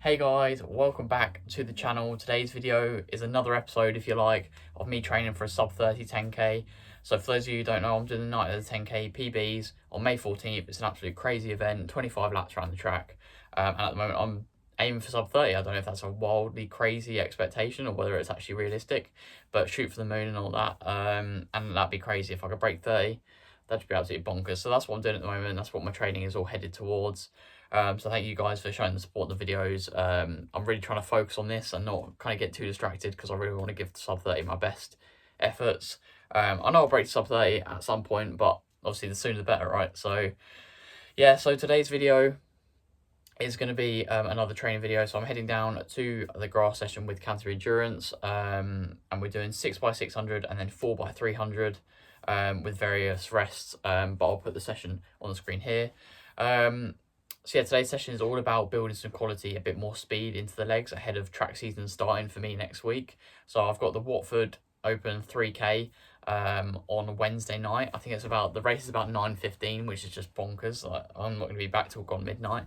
Hey guys, welcome back to the channel. Today's video is another episode, if you like, of me training for a sub 30 10k. So for those of you who don't know, I'm doing the night of the 10k PBs on May 14th. It's an absolute crazy event, 25 laps around the track. And at the moment I'm aiming for sub 30. I don't know if that's a wildly crazy expectation or whether it's actually realistic, but shoot for the moon and all that. And that'd be crazy if I could break 30. That'd be absolutely bonkers. So that's what I'm doing at the moment. That's what my training is all headed towards. So thank you guys for showing the support in the videos. I'm really trying to focus on this and not kind of get too distracted because I really want to give the sub 30 my best efforts. I know I'll break sub 30 at some point, but obviously the sooner the better, right? So yeah, so today's video is going to be another training video. So I'm heading down to the grass session with Canterbury Endurance, and we're doing 6x600 and then 4x300 with various rests, but I'll put the session on the screen here. So yeah, today's session is all about building some quality, a bit more speed into the legs ahead of track season starting for me next week. So I've got the Watford Open 3K on Wednesday night. I think the race is about 9:15, which is just bonkers. Like, I'm not going to be back till gone midnight.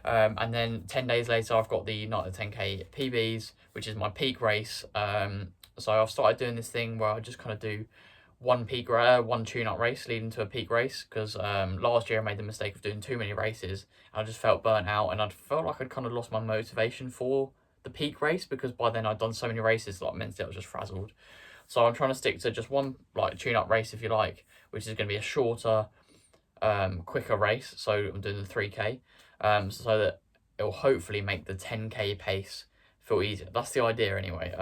And then 10 days later, I've got the Night of 10k PBs, which is my peak race. So I've started doing this thing where I just kind of do one tune-up race leading to a peak race, because last year I made the mistake of doing too many races. I just felt burnt out, and I felt like I'd kind of lost my motivation for the peak race, because by then I'd done so many races, like mentally I was just frazzled. So I'm trying to stick to just one like tune-up race, if you like, which is going to be a shorter, quicker race. So I'm doing the 3k, so that it will hopefully make the 10k pace feel easier. That's the idea anyway.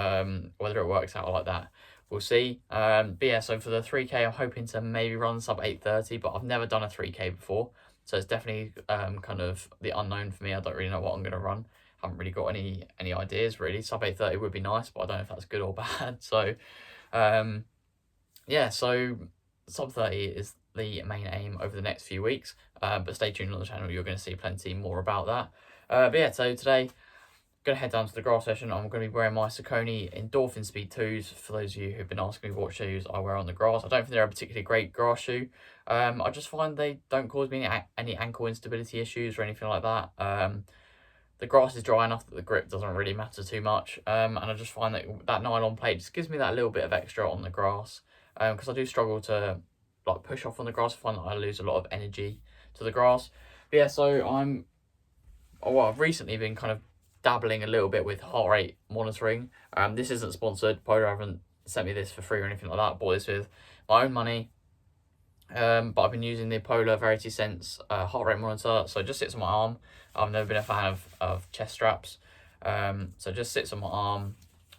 Whether it works out like that, we'll see. But yeah, so for the 3k, I'm hoping to maybe run sub 8:30, but I've never done a 3k before, so it's definitely kind of the unknown for me. I don't really know what I'm going to run. Haven't really got any ideas really. Sub 8:30 would be nice, but I don't know if that's good or bad. So yeah, so sub 30 is the main aim over the next few weeks, but stay tuned on the channel. You're going to see plenty more about that. But yeah, so today going to head down to the grass session. I'm going to be wearing my Saucony Endorphin Speed 2s. For those of you who've been asking me what shoes I wear on the grass, I don't think they're a particularly great grass shoe. I just find they don't cause me any ankle instability issues or anything like that. The grass is dry enough that the grip doesn't really matter too much, and I just find that nylon plate just gives me that little bit of extra on the grass, because I do struggle to like push off on the grass. I find that I lose a lot of energy to the grass. But yeah, so I've recently been kind of dabbling a little bit with heart rate monitoring. This isn't sponsored. Polar haven't sent me this for free or anything like that. I bought this with my own money. But I've been using the Polar VeritySense heart rate monitor. So it just sits on my arm. I've never been a fan of chest straps. So it just sits on my arm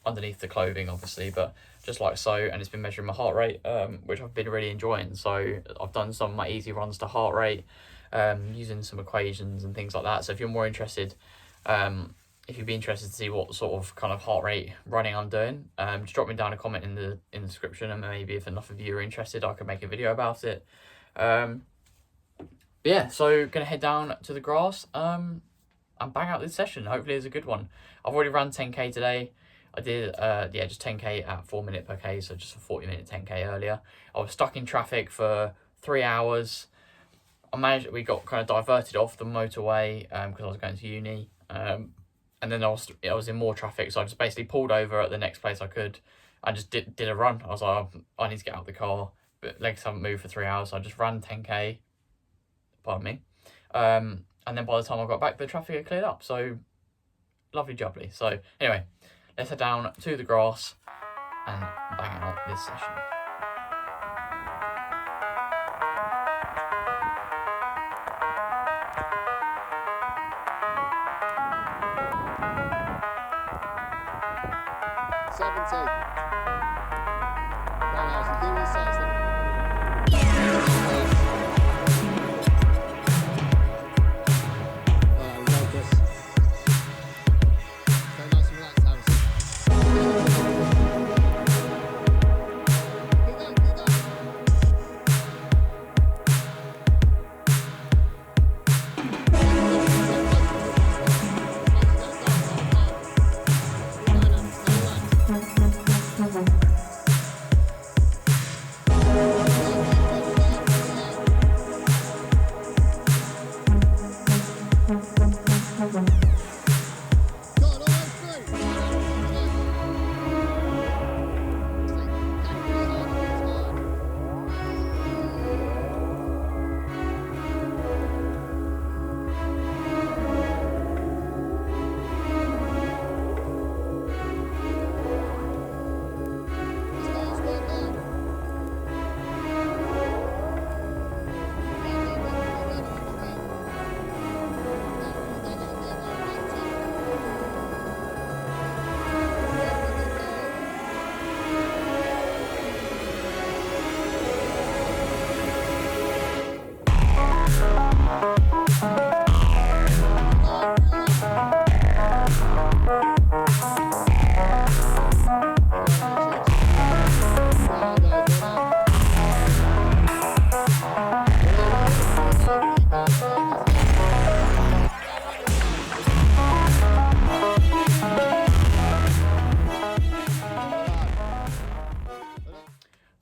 underneath the clothing, obviously, but just like so. And it's been measuring my heart rate, which I've been really enjoying. So I've done some of my easy runs to heart rate, using some equations and things like that. So if you're more interested, if you'd be interested to see what sort of kind of heart rate running I'm doing, just drop me down a comment in the description, and maybe if enough of you are interested, I could make a video about it. Yeah, so gonna head down to the grass and bang out this session. Hopefully it's a good one. I've already run 10k today. I did just 10k at 4 minutes per k, so just a 40-minute 10k earlier. I was stuck in traffic for 3 hours. We got kind of diverted off the motorway because I was going to uni. And then I was in more traffic, so I just basically pulled over at the next place I could. I just did a run. I was like, I need to get out of the car, but legs haven't moved for 3 hours, so I just ran 10k. Pardon me. And then by the time I got back, the traffic had cleared up. So lovely jubbly. So anyway, let's head down to the grass and bang out this session.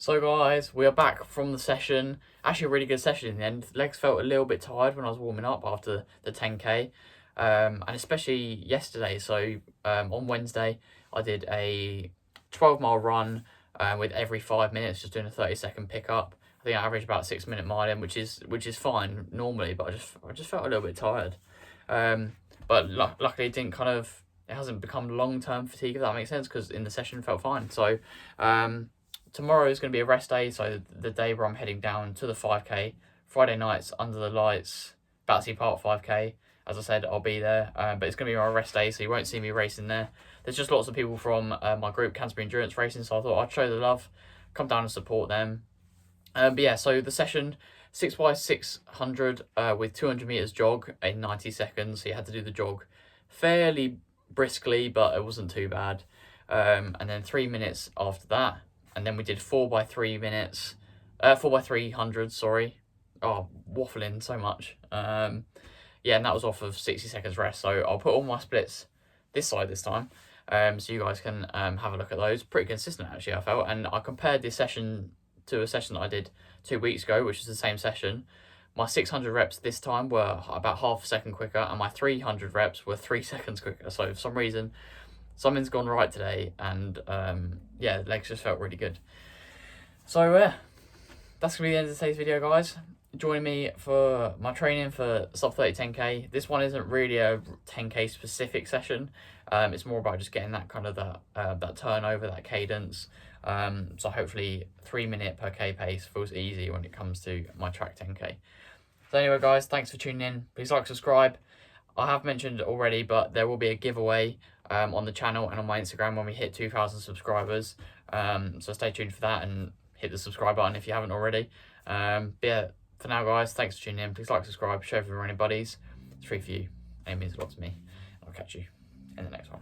So guys, we are back from the session. Actually a really good session in the end. Legs felt a little bit tired when I was warming up after the 10k. And especially yesterday. So on Wednesday I did a 12-mile run with every 5 minutes, just doing a 30-second pickup. I think I averaged about 6-minute miling, which is fine normally, but I just felt a little bit tired. But luckily it hasn't become long-term fatigue, if that makes sense, because in the session it felt fine. So tomorrow is going to be a rest day, so the day where I'm heading down to the 5k. Friday nights under the lights, Battersea Park 5k. As I said, I'll be there, but it's going to be my rest day, so you won't see me racing there. There's just lots of people from my group, Canterbury Endurance Racing, so I thought I'd show the love, come down and support them. But yeah, so the session, 6x600 with 200 meters jog in 90 seconds. So you had to do the jog fairly briskly, but it wasn't too bad. And then 3 minutes after that. And then we did 4x3 minutes, 4x300, sorry. Oh, waffling so much. Yeah, and that was off of 60 seconds rest. So I'll put all my splits this side this time. So you guys can have a look at those. Pretty consistent actually, I felt. And I compared this session to a session that I did 2 weeks ago, which is the same session. My 600 reps this time were about half a second quicker, and my 300 reps were 3 seconds quicker. So for some reason, something's gone right today, and yeah, legs just felt really good. So that's gonna be the end of today's video, guys. Join me for my training for sub 30 10k. This one isn't really a 10k specific session. It's more about just getting that kind of that turnover, that cadence. So hopefully 3 minute per k pace feels easy when it comes to my track 10k. So anyway, guys, thanks for tuning in. Please like, subscribe. I have mentioned it already, but there will be a giveaway on the channel and on my Instagram when we hit 2,000 subscribers. So stay tuned for that and hit the subscribe button if you haven't already. But yeah, for now, guys, thanks for tuning in. Please like, subscribe, share with your running buddies. It's free for you, and it means a lot to me. I'll catch you in the next one.